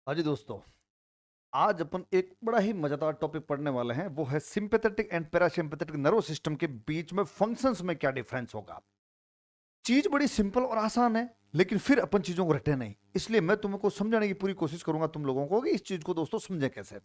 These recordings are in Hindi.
हाँ जी दोस्तों, आज अपन एक बड़ा ही मजेदार टॉपिक पढ़ने वाले हैं। वो है sympathetic and parasympathetic nervous system के बीच में फंक्शंस में क्या डिफरेंस होगा। चीज बड़ी सिंपल और आसान है, लेकिन फिर अपन चीजों को रटे नहीं। इसलिए मैं तुमको समझाने की पूरी कोशिश करूंगा तुम लोगों को कि इस चीज को दोस्तों समझे कैसे।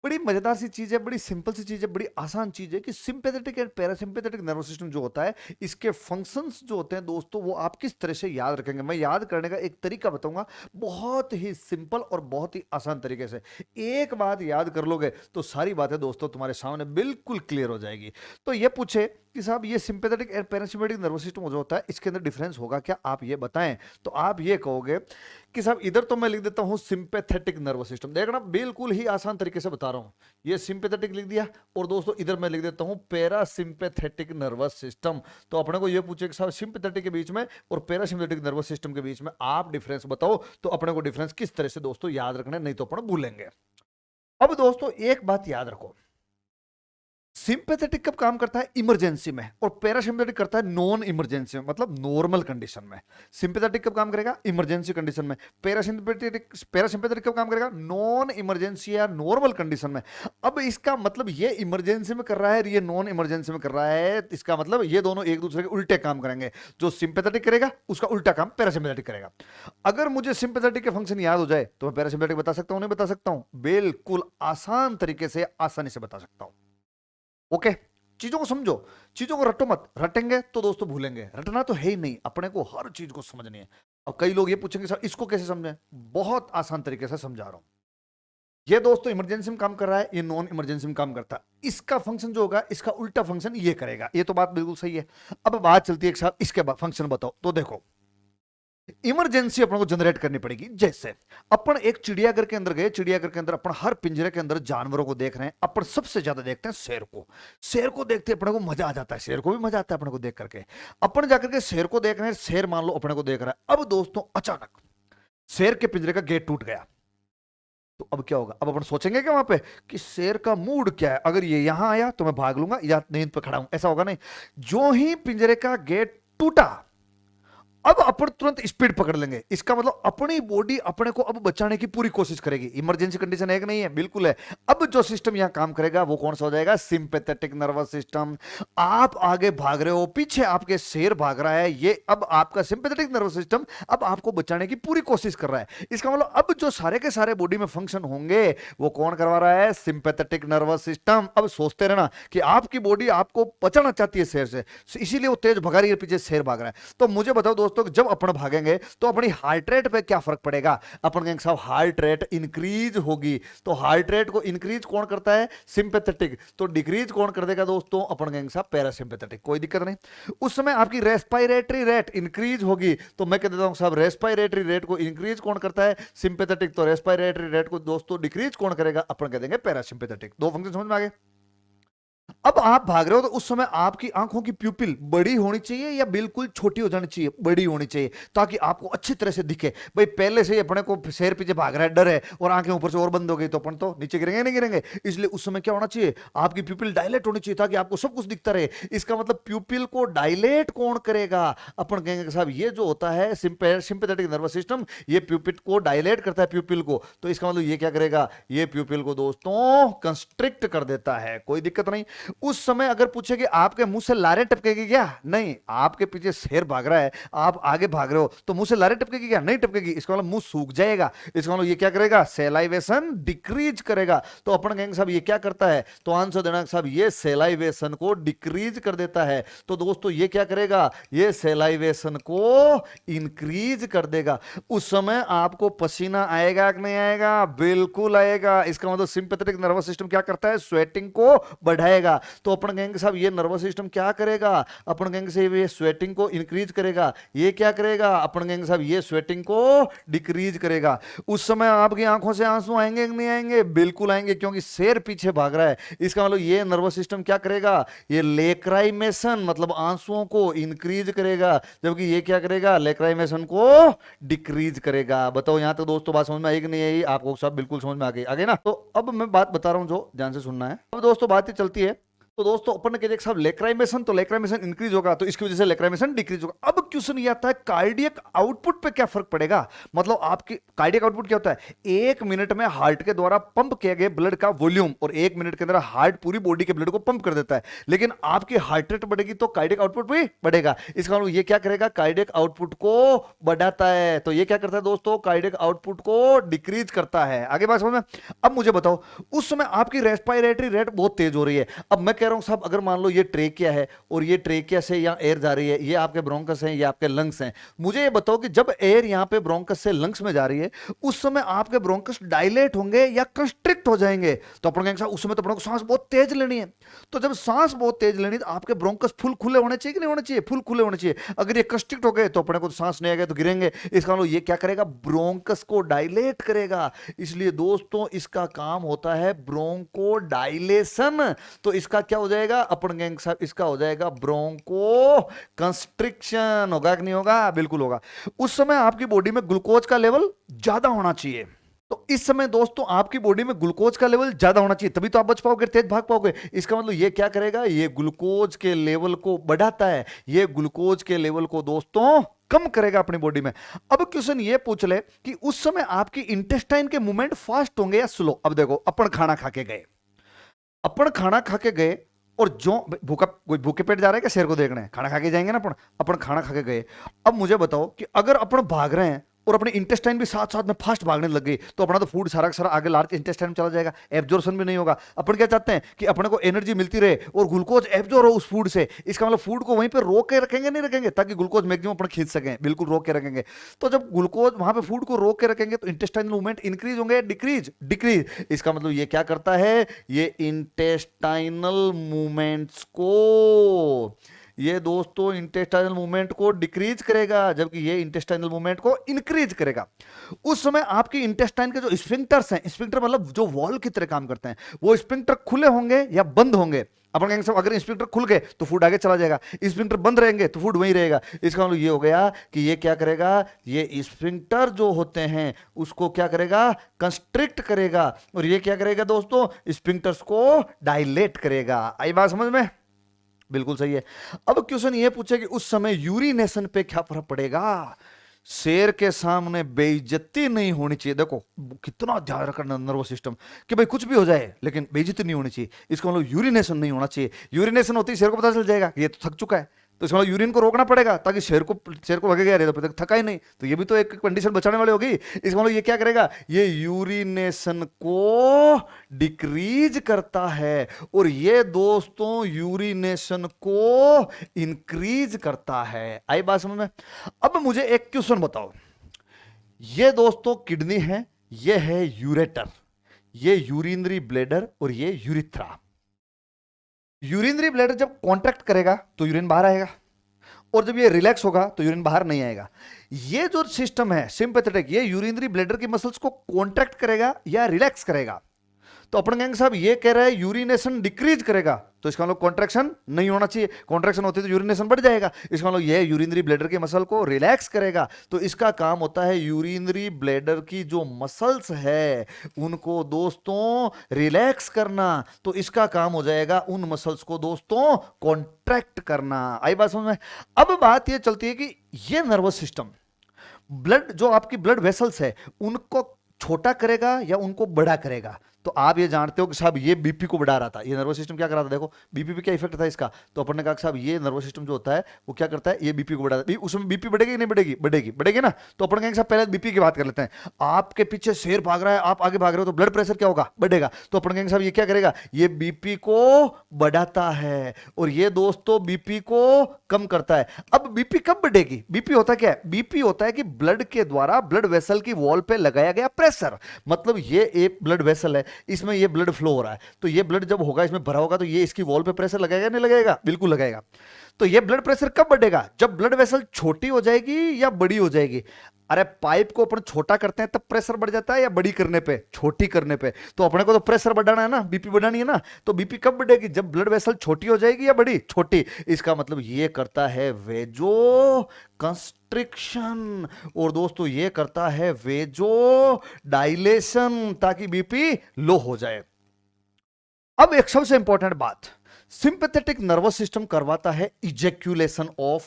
बड़ी मजेदार सी चीज है, बड़ी सिंपल सी चीज है, बड़ी आसान चीज है कि sympathetic and parasympathetic nervous system जो होता है, इसके फंक्शंस जो होते हैं दोस्तों, वो आप किस तरह से याद रखेंगे। मैं याद करने का एक तरीका बताऊंगा, बहुत ही सिंपल और बहुत ही आसान तरीके से। एक बात याद कर लोगे तो सारी बातें दोस्तों तुम्हारे सामने बिल्कुल क्लियर हो जाएगी। तो ये पूछे कि साहब ये sympathetic and parasympathetic nervous system जो होता है, इसके अंदर डिफरेंस होगा क्या, आप ये बताएं। तो आप ये कहोगे कि साहब इधर तो मैं लिख देता हूं सिंपैथेटिक नर्वस सिस्टम, देखना बिल्कुल ही आसान तरीके से बता रहा हूं। ये सिंपैथेटिक लिख दिया, और दोस्तों इधर मैं लिख देता हूं पैरासिम्पैथेटिक नर्वस सिस्टम। तो अपने को ये पूछे कि साहब सिंपैथेटिक के बीच में और पैरासिम्पैथेटिक नर्वस सिस्टम के बीच में आप डिफरेंस बताओ, तो अपने को डिफरेंस किस तरह से दोस्तों याद रखना है, नहीं तो अपन भूलेंगे। अब दोस्तों एक बात याद रखो, सिंपैथेटिक कब काम करता है, इमरजेंसी में, और पैरासिम्पैथेटिक करता है नॉन इमरजेंसी में, मतलब नॉर्मल कंडीशन में। सिंपैथेटिक कब काम करेगा, इमरजेंसी कंडीशन में। पैरासिम्पैथेटिक कब काम करेगा, नॉन इमरजेंसी या नॉर्मल कंडीशन में। अब इसका मतलब ये इमरजेंसी में कर रहा है, ये नॉन इमरजेंसी में कर रहा है, इसका मतलब ये दोनों एक दूसरे के उल्टे काम करेंगे। जो सिंपैथेटिक करेगा उसका उल्टा काम पैरासिम्पैथेटिक करेगा। अगर मुझे सिंपैथेटिक के फंक्शन याद हो जाए तो मैं पैरासिम्पैथेटिक बता सकता हूं, नहीं बता सकता हूं, बिल्कुल आसान तरीके से आसानी से बता सकता हूं। ओके, चीजों को समझो, चीजों को रटो मत, रटेंगे तो दोस्तों भूलेंगे। रटना तो है ही नहीं, अपने को हर चीज को समझनी है। अब कई लोग ये पूछेंगे सर इसको कैसे समझें, बहुत आसान तरीके से समझा रहा हूं। ये दोस्तों इमरजेंसी में काम कर रहा है, ये नॉन इमरजेंसी में काम करता है। इसका फंक्शन जो होगा, इसका उल्टा फंक्शन ये करेगा। ये तो बात बिल्कुल सही है। अब बात चलती है एक साथ, इसके फंक्शन बताओ। तो देखो, इमरजेंसी अपन को जनरेट करनी पड़ेगी। जैसे अपन एक चिड़ियाघर के अंदर गए, चिड़ियाघर के अंदर अपन हर पिंजरे के अंदर जानवरों को देख रहे हैं। अपन सबसे ज्यादा देखते हैं शेर को। शेर को देखते अपने को मजा आ जाता है, शेर को भी मजा आता है अपने को देख करके। अपन जाकर के शेर को देख रहे हैं, शेर मान लो अपने को देख रहा है। अब दोस्तों अचानक शेर के पिंजरे का गेट टूट गया, तो अब क्या होगा। अब अपन सोचेंगे क्या वहां पे कि शेर का मूड क्या है, अगर ये यहां आया तो मैं भाग लूंगा या नींद पे खड़ा हूं, ऐसा होगा नहीं। जो ही पिंजरे का गेट टूटा, अब अपन तुरंत स्पीड पकड़ लेंगे। इसका मतलब अपनी बॉडी अपने को अब बचाने की पूरी कोशिश करेगी। इमरजेंसी कंडीशन है कि नहीं है, बिल्कुल है। अब जो सिस्टम यहां काम करेगा वो कौन सा हो जाएगा, सिंपैथेटिक नर्वस सिस्टम। आप आगे भाग रहे हो, पीछे आपके शेर भाग रहा है, ये अब आपका सिंपैथेटिक नर्वस सिस्टम अब आपको बचाने की पूरी कोशिश कर रहा है। इसका मतलब अब जो सारे के सारे बॉडी में फंक्शन होंगे वो कौन करवा रहा है, सिंपैथेटिक नर्वस सिस्टम। अब सोचते रहना कि आपकी बॉडी आपको बचाना चाहती है शेर से, इसीलिए वो तेज भगा रही है, पीछे शेर भाग रहा है। तो मुझे बताओ दोस्तों, जब अपन भागेंगे तो अपनी हार्ट रेट पे क्या फर्क पड़ेगा। अपन कहेंगे साहब हार्ट रेट इंक्रीज होगी, तो हार्ट रेट को इंक्रीज कौन करता है, सिंपैथेटिक। तो डिक्रीज कौन कर देगा दोस्तों, अपन कहेंगे साहब पैरासिम्पैथेटिक। कोई दिक्कत नहीं। उस समय आपकी रेस्पिरेटरी रेट इंक्रीज होगी, तो मैं कह देता हूं साहब रेस्पिरेटरी रेट को इंक्रीज कौन करता है, सिंपैथेटिक। तो रेस्पिरेटरी रेट को दोस्तों डिक्रीज कौन करेगा, अपन कह देंगे पैरासिम्पैथेटिक। दो फंक्शन समझ में आ गए। अब आप भाग रहे हो तो उस समय आपकी आंखों की प्यूपिल बड़ी होनी चाहिए या बिल्कुल छोटी हो जानी चाहिए, बड़ी होनी चाहिए, ताकि आपको अच्छी तरह से दिखे। भाई पहले से ही अपने को शेर पीछे भाग रहा है, डर है, और आंखें ऊपर से और बंद हो गई तो अपन तो नीचे गिरेंगे, नहीं गिरेंगे। इसलिए उस समय क्या होना चाहिए, आपकी प्यूपिल डायलेट होनी चाहिए, ताकि आपको सब कुछ दिखता रहे। इसका मतलब प्यूपिल को डायलेट कौन करेगा, अपन कहेंगे साहब ये जो होता है सिंपैथेटिक नर्वस सिस्टम, ये प्यूपिल को डायलेट करता है, प्यूपिल को। तो इसका मतलब ये क्या करेगा, ये प्यूपिल को दोस्तों कंस्ट्रिक्ट कर देता है। कोई दिक्कत नहीं। उस समय अगर पूछे कि आपके मुंह से लारें टपकेगी क्या, नहीं। आपके पीछे शेर भाग रहा है, आप आगे भाग रहे हो, तो मुंह से लारें टपकेगी क्या, नहीं टपकेगी। इसका मतलब मुंह सूख जाएगा। इसका मतलब ये क्या करेगा, सेलाइवेशन डिक्रीज करेगा। तो अपन कहेंगे साहब ये क्या करता है, तो आंसर देना साहब ये सेलाइवेशन को डिक्रीज कर देता है। तो दोस्तों ये क्या करेगा, ये सेलाइवेशन को इंक्रीज कर देगा। उस समय आपको पसीना आएगा कि नहीं आएगा, बिल्कुल आएगा। इसका मतलब सिंपैथेटिक नर्वस सिस्टम क्या करता है, स्वेटिंग को बढ़ाएगा। तो अपन कहेंगे साहब ये नर्वस सिस्टम क्या करेगा, अपन कहेंगे साहब ये स्वेटिंग को इंक्रीज करेगा। ये क्या करेगा, अपन कहेंगे साहब ये स्वेटिंग को डिक्रीज करेगा। उस समय आपकी आंखों से आंसू आएंगे कि नहीं आएंगे, बिल्कुल आएंगे, क्योंकि शेर पीछे भाग रहा है। इसका मतलब ये नर्वस सिस्टम क्या करेगा, ये लेक्राइमेशन मतलब आंसुओं को इंक्रीज करेगा, जबकि ये क्या करेगा, लेक्राइमेशन को डिक्रीज करेगा। बताओ यहां तक दोस्तों बात समझ में आई कि नहीं आई, आपको सब बिल्कुल समझ में आ गई, आगे ना। तो अब मैं बात बता रहा हूं जो ध्यान से सुनना है। अब दोस्तों बात ही चलती है तो दोस्तों अपन ने कहा साहब लेक्राइमेशन, तो लेक्राइमेशन इंक्रीज होगा तो इसकी वजह से लेक्राइमेशन डिक्रीज होगा। अब क्वेश्चन ये आता है कार्डियक आउटपुट पे क्या फर्क पड़ेगा। मतलब आपकी कार्डियक आउटपुट क्या होता है, 1 मिनट में हार्ट के द्वारा पंप किए गए ब्लड का वॉल्यूम, और 1 मिनट के अंदर हार्ट पूरी बॉडी के ब्लड को पंप कर देता है। लेकिन आपकी हार्ट रेट बढ़ेगी तो कार्डियक आउटपुट भी बढ़ेगा। इसका मतलब ये क्या करेगा, कार्डियक आउटपुट को बढ़ाता है। तो ये क्या करता है दोस्तों, कार्डियक आउटपुट को डिक्रीज करता है। आगे बात समझ में। अब मुझे बताओ, उस समय आपकी रेस्पिरेटरी रेट बहुत तेज हो रही है। अब मैं कह रहा हूं साहब, अगर मान लो ये ट्रेकिया है और ये ट्रेकिया से यहां एयर जा रही है, ये आपके ब्रोंकस हैं, ये आपके लंग्स हैं। मुझे ये बताओ कि जब एयर यहां पे ब्रोंकस से लंग्स में जा रही है, उस समय आपके ब्रोंकस डायलेट होंगे या कंस्ट्रिक्ट हो जाएंगे। तो अपन कहेंगे साहब उस समय तो अपन को सांस बहुत तेज लेनी है। तो जब सांस बहुत तेज लेनी है तो आपके ब्रोंकस फुल खुले होने चाहिए कि नहीं होने चाहिए, फुल खुले होने चाहिए। अगर ये कंस्ट्रिक्ट हो गए तो अपने को तो सांस नहीं आएगा, तो गिरेंगे। इसका मतलब ये क्या करेगा, ब्रोंकस को डायलेट करेगा। इसलिए दोस्तों इसका काम होता है ब्रोंको डायलेशन। तो इसका क्या हो जाएगा, अपन कहेंगे साहब इसका हो जाएगा ब्रोंको कंस्ट्रिक्शन। होगा कि नहीं होगा, बिल्कुल होगा। उस समय आपकी बॉडी में ग्लूकोज का लेवल ज्यादा होना चाहिए। तो इस समय दोस्तों आपकी बॉडी में ग्लूकोज का लेवल ज्यादा होना चाहिए, तभी तो आप बच पाओगे, तेज भाग पाओगे। इसका मतलब ये क्या करेगा, ये ग्लूकोज के लेवल को बढ़ाता है, ये ग्लूकोज के लेवल को दोस्तों कम करेगा अपनी बॉडी में। अब क्वेश्चन ये पूछ ले कि उस समय आपकी इंटेस्टाइन के मूवमेंट फास्ट होंगे या स्लो। अब देखो, अपन खाना खा के गए, अपन खाना खा के गए, और जो भूखा, कोई भूखे पेट जा रहा है क्या शेर को देखने, खाना खा के जाएंगे ना अपन। अपन खाना खा के गए। अब मुझे बताओ कि अगर अपन भाग रहे हैं और अपने इंटेस्टाइन भी साथ साथ में फास्ट भागने लग गई, तो अपना तो फूड सारा का सारा आगे लार्ज इंटेस्टाइन में चला जाएगा, एब्जॉर्प्शन भी नहीं होगा। अपन क्या चाहते हैं कि अपने को एनर्जी मिलती रहे और ग्लूकोज एब्जॉर्ब हो उस फूड से। इसका मतलब फूड को वहीं पे रोक के रखेंगे, नहीं रखेंगे, ताकि ग्लूकोज मैक्सिमम अपन खींच सकें, बिल्कुल रोक के रखेंगे। तो जब ग्लूकोज वहां पे फूड को रोक के रखेंगे तो इंटेस्टाइनल मूवमेंट इंक्रीज होंगे, डिक्रीज, डिक्रीज। इसका मतलब ये क्या करता है, ये इंटेस्टाइनल मूवमेंट्स को, ये दोस्तों इंटेस्टाइनल मूवमेंट को डिक्रीज करेगा, जबकि ये इंटेस्टाइनल मूवमेंट को इंक्रीज करेगा। उस समय आपकी इंटेस्टाइन के जो स्फिंक्टर्स हैं, स्फिंक्टर मतलब जो वॉल की तरह काम करते हैं, वो स्फिंक्टर खुले होंगे या बंद होंगे। अपन कहेंगे सब, अगर स्फिंक्टर खुल गए तो फूड आगे चला जाएगा, स्फिंक्टर बंद रहेंगे तो फूड वहीं रहेगा। इसका मतलब ये हो गया कि ये क्या करेगा, ये स्फिंक्टर जो होते हैं उसको क्या करेगा, कंस्ट्रिक्ट करेगा, और ये क्या करेगा दोस्तों, स्फिंक्टर्स को डायलेट करेगा। आई बात समझ में, बिल्कुल सही है। अब क्वेश्चन ये पूछे कि उस समय यूरिनेशन पे क्या फर्क पड़ेगा। शेर के सामने बेइज्जती नहीं होनी चाहिए। देखो कितना ध्यान रखना नर्वस सिस्टम, कि भाई कुछ भी हो जाए लेकिन बेइज्जती नहीं होनी चाहिए। इसका मतलब यूरिनेशन नहीं होना चाहिए। यूरिनेशन होती है शेर को पता चल जाएगा कि ये तो थक चुका है, तो इसका मतलब यूरिन को रोकना पड़ेगा ताकि शेर को लगेगा यार ये तो थका ही नहीं, तो ये भी तो एक कंडीशन बचाने वाली होगी। इसका मतलब ये क्या करेगा, ये यूरिनेशन को डिक्रीज करता है, और ये दोस्तों यूरिनेशन को इंक्रीज करता है। आई बात समझ में। अब मुझे एक क्वेश्चन बताओ, ये दोस्तों किडनी है, ये है यूरेटर, ये यूरिनरी ब्लैडर और ये यूरिथ्रा। यूरिनरी ब्लैडर जब कॉन्ट्रैक्ट करेगा तो यूरिन बाहर आएगा, और जब ये रिलैक्स होगा तो यूरिन बाहर नहीं आएगा। ये जो सिस्टम है सिंपैथेटिक, ये यूरिनरी ब्लैडर की मसल्स को कॉन्ट्रैक्ट करेगा या रिलैक्स करेगा। तो अपन कहेंगे साहब ये कह रहा है यूरिनेशन डिक्रीज करेगा, तो इसका मतलब कॉन्ट्रैक्शन नहीं होना चाहिए, कॉन्ट्रैक्शन होती तो यूरिनेशन बढ़ जाएगा। इसका मतलब ये यूरिनरी ब्लैडर के मसल को रिलैक्स करेगा। तो इसका काम होता है यूरिनरी ब्लैडर की जो मसल्स है उनको दोस्तों रिलैक्स करना, तो इसका काम हो जाएगा उन मसल्स को दोस्तों कॉन्ट्रैक्ट करना। आई बात समझ में। अब बात ये चलती है कि ये नर्वस सिस्टम, ब्लड जो आपकी ब्लड वेसल्स है उनको छोटा करेगा या उनको बड़ा करेगा। तो आप ये जानते हो कि साहब ये बीपी को बढ़ा रहा था, ये नर्वस सिस्टम क्या कर रहा था, देखो बीपी पे क्या इफेक्ट था इसका। तो अपन ने कहा कि साहब ये नर्वस सिस्टम जो होता है वो क्या करता है, ये बीपी को बढ़ाता है। उसमें बीपी बढ़ेगी कि नहीं बढ़ेगी, बढ़ेगी, बढ़ेगी ना। तो अपन कहेंगे साहब पहले बीपी की बात कर लेते हैं। आपके पीछे शेर भाग रहा है, आप आगे भाग रहे हो, तो ब्लड प्रेशर क्या होगा, बढ़ेगा। तो अपन कहेंगे साहब ये क्या करेगा, ये बीपी को बढ़ाता है, और ये दोस्तों बीपी को कम करता है। अब बीपी कब बढ़ेगी, बीपी होता क्या है, बीपी होता है कि ब्लड के द्वारा ब्लड वेसल की वॉल पे लगाया गया प्रेशर। मतलब ये एक ब्लड वेसल है, इसमें ये ब्लड फ्लो हो रहा है, तो ये ब्लड जब होगा इसमें भरा होगा तो ये इसकी वॉल पे प्रेशर लगाएगा नहीं लगाएगा, बिल्कुल लगाएगा। तो ये ब्लड प्रेशर कब बढ़ेगा, जब ब्लड वेसल छोटी हो जाएगी या बड़ी हो जाएगी। अरे पाइप को अपन छोटा करते हैं तब प्रेशर बढ़ जाता है, या बड़ी करने पे, छोटी करने पे। तो अपने को तो प्रेशर बढ़ाना है ना, बीपी बढ़ानी है ना। तो बीपी कब बढ़ेगी, जब ब्लड वेसल छोटी हो जाएगी या बड़ी, छोटी। इसका मतलब ये करता है वेजो कंस्ट्रिक्शन, और दोस्तों ये करता है वेजो डायलेशन, ताकि बीपी लो हो जाए। अब एक सबसे इंपॉर्टेंट बात, सिंपैथेटिक नर्वस सिस्टम करवाता है इजेक्यूलेशन ऑफ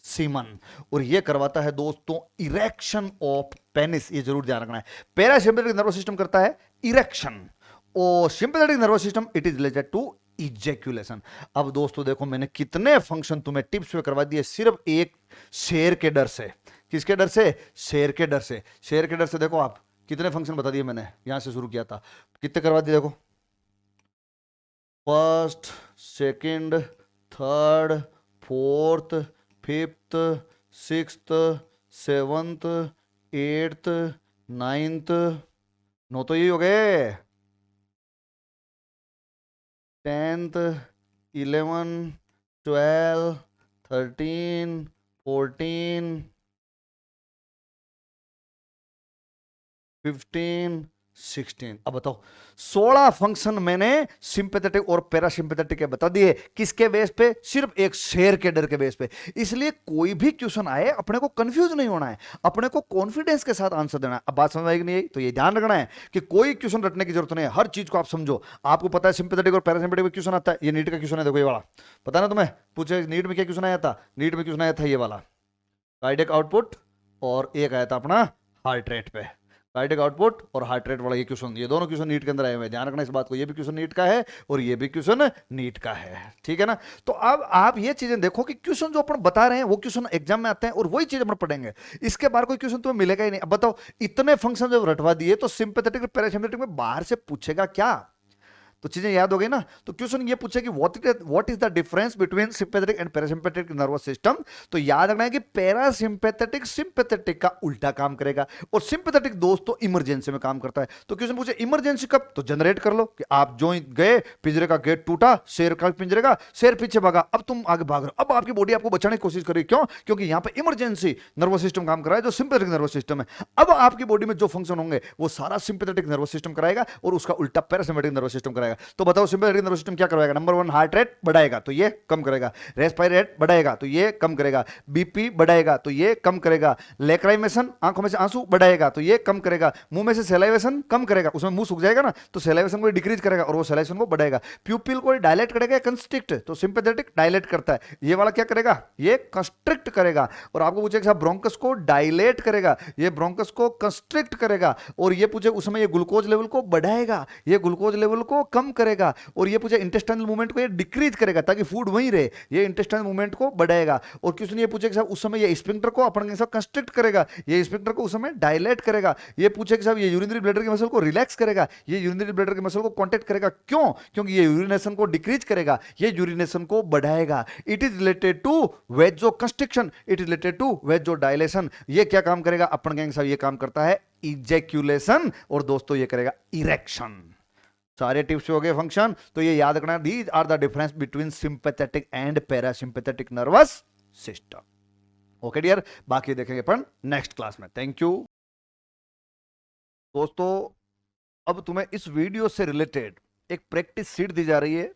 सीमन, और ये करवाता है दोस्तों इरेक्शन ऑफ पेनिस। ये जरूर ध्यान रखना है। पैरासिम्पैथेटिक नर्वस सिस्टम करता है इरेक्शन, और sympathetic nervous system it is related to ejaculation. अब दोस्तों देखो, मैंने कितने फंक्शन तुम्हें टिप्स में करवा दिए सिर्फ एक शेर के डर से। किसके डर से? शेर के डर से। शेर के डर से देखो आप कितने फंक्शन बता दिए मैंने, यहां से शुरू किया था, कितने करवा दिए देखो। First, second, third, fourth, fifth, sixth, seventh, eighth, ninth, 9 तो यही हो गए। 10th, 11, 12, 13, 14, 15, 16। अब बताओ 16 फंक्शन मैंने सिंपैथेटिक और पैरासिम्पैथेटिक के बता दिए। किसके बेस पे? सिर्फ एक शेर के डर के बेस पे। इसलिए कोई भी क्वेश्चन आए अपने को कंफ्यूज नहीं होना है, अपने को कॉन्फिडेंस के साथ आंसर देना है। अब बात समझ आएगी नहीं आई तो ये ध्यान रखना है कि कोई क्वेश्चन रटने की जरूरत नहीं है, हर चीज को आप समझो। आपको पता है सिंपैथेटिक और पैरासिम्पैथेटिक में क्वेश्चन आता है, ये नीट का क्वेश्चन है, देखो ये वाला, पता ना तुम्हें? पूछे नीट में क्या क्वेश्चन आया था? नीट में क्वेश्चन आया था ये वाला, कार्डियक आउटपुट, और एक आया था अपना हार्ट रेट पे। कार्डियक आउटपुट और हार्ट रेट वाला ये क्वेश्चन, ये दोनों क्वेश्चन नीट के अंदर आए हुए हैं, ध्यान रखना इस बात को। ये भी क्वेश्चन नीट का है और ये भी क्वेश्चन नीट का है, ठीक है ना? तो अब आप ये चीजें देखो कि क्वेश्चन जो अपन बता रहे हैं वो क्वेश्चन एग्जाम में आते हैं और वही चीज अपन पढ़ेंगे। इसके बाहर कोई क्वेश्चन तुम्हें मिलेगा ही नहीं। अब बताओ, इतने फंक्शन जब रटवा दिए तो सिंपैथेटिक और पैरासिम्पैथेटिक में बाहर से पूछेगा क्या? तो चीजें याद हो गई ना? तो क्वेश्चन ये पूछे कि what is the difference between sympathetic and parasympathetic nervous system. तो याद रखना है कि पैरासिम्पैथेटिक सिंपैथेटिक का उल्टा काम करेगा, और सिंपैथेटिक दोस्तों इमरजेंसी में काम करता है। तो क्वेश्चन पूछे इमरजेंसी कब, तो जनरेट कर लो कि आप जो गए, पिंजरे का गेट टूटा, शेर का पिंजरे का, शेर पीछे भागा, अब तुम आगे भाग रहे हो, अब आपकी बॉडी आपको बचाने की कोशिश करेगी। क्यों? क्योंकि यहां पर इमरजेंसी नर्वस सिस्टम काम कर रहा है, जो सिंपैथेटिक नर्वस सिस्टम है। अब आपकी बॉडी में जो फंक्शन होंगे वो सारा सिंपैथेटिक नर्वस सिस्टम कराएगा और उसका उल्टा पैरासिम्पैथेटिक नर्वस सिस्टम कराएगा। तो बताओ सिंपैथेटिक नर्वस सिस्टम क्या करवाएगा? नंबर 1, हार्ट रेट बढ़ाएगा तो ये कम करेगा, रेस्पिरेटरी रेट बढ़ाएगा तो ये कम करेगा, बीपी बढ़ाएगा तो ये कम करेगा, लैक्राइमेशन आंखों में से आंसू बढ़ाएगा तो ये कम करेगा, मुंह में से सैलाइवेशन कम करेगा, उसमें मुंह सूख जाएगा ना तो सैलाइवेशन को डिक्रीज करेगा और वो सैलाइवेशन को बढ़ाएगा, प्यूपिल को डायलेट करेगा, कंस्ट्रिक्ट, तो सिंपैथेटिक डायलेट करता है, ये वाला क्या करेगा? ये कंस्ट्रिक्ट करेगा। और आपको पूछे साहब ब्रोंकस को डायलेट करेगा, ये ब्रोंकस को कंस्ट्रिक्ट करेगा, और ये पूछे उसमें ये ग्लूकोज लेवल को बढ़ाएगा, ये ग्लूकोज लेवल को कम करेगा, और ये पूछे इंटेस्टाइनल मूवमेंट को ये डिक्रीज करेगा ताकि फूड वहीं रहे, ये इंटेस्टाइनल मूवमेंट को बढ़ाएगा। और क्वेश्चन ये पूछे कि साहब उस समय ये स्फिंक्टर को अपन के साथ कंस्ट्रिक्ट करेगा, ये स्फिंक्टर को उस समय डायलेट करेगा। ये पूछे कि साहब ये यूरिनरी ब्लैडर के मसल को रिलैक्स करेगा, ये यूरिनरी ब्लैडर के मसल को कॉन्टैक्ट करेगा। क्यों? क्योंकि ये यूरिनेशन को डिक्रीज करेगा, ये यूरिनेशन को बढ़ाएगा। It is related to vasoconstriction, it is related to vasodilation. ये क्या काम करेगा? अपन कहेंगे साहब ये काम करता है इजेक्यूलेशन, और दोस्तों ये करेगा इरेक्शन। सारे टिप्स हो गए फंक्शन, तो ये याद रखना, these are the difference between sympathetic and parasympathetic nervous system. Okay dear, बाकी देखेंगे अपन नेक्स्ट क्लास में। थैंक यू दोस्तों। अब तुम्हें इस वीडियो से रिलेटेड एक प्रैक्टिस शीट दी जा रही है,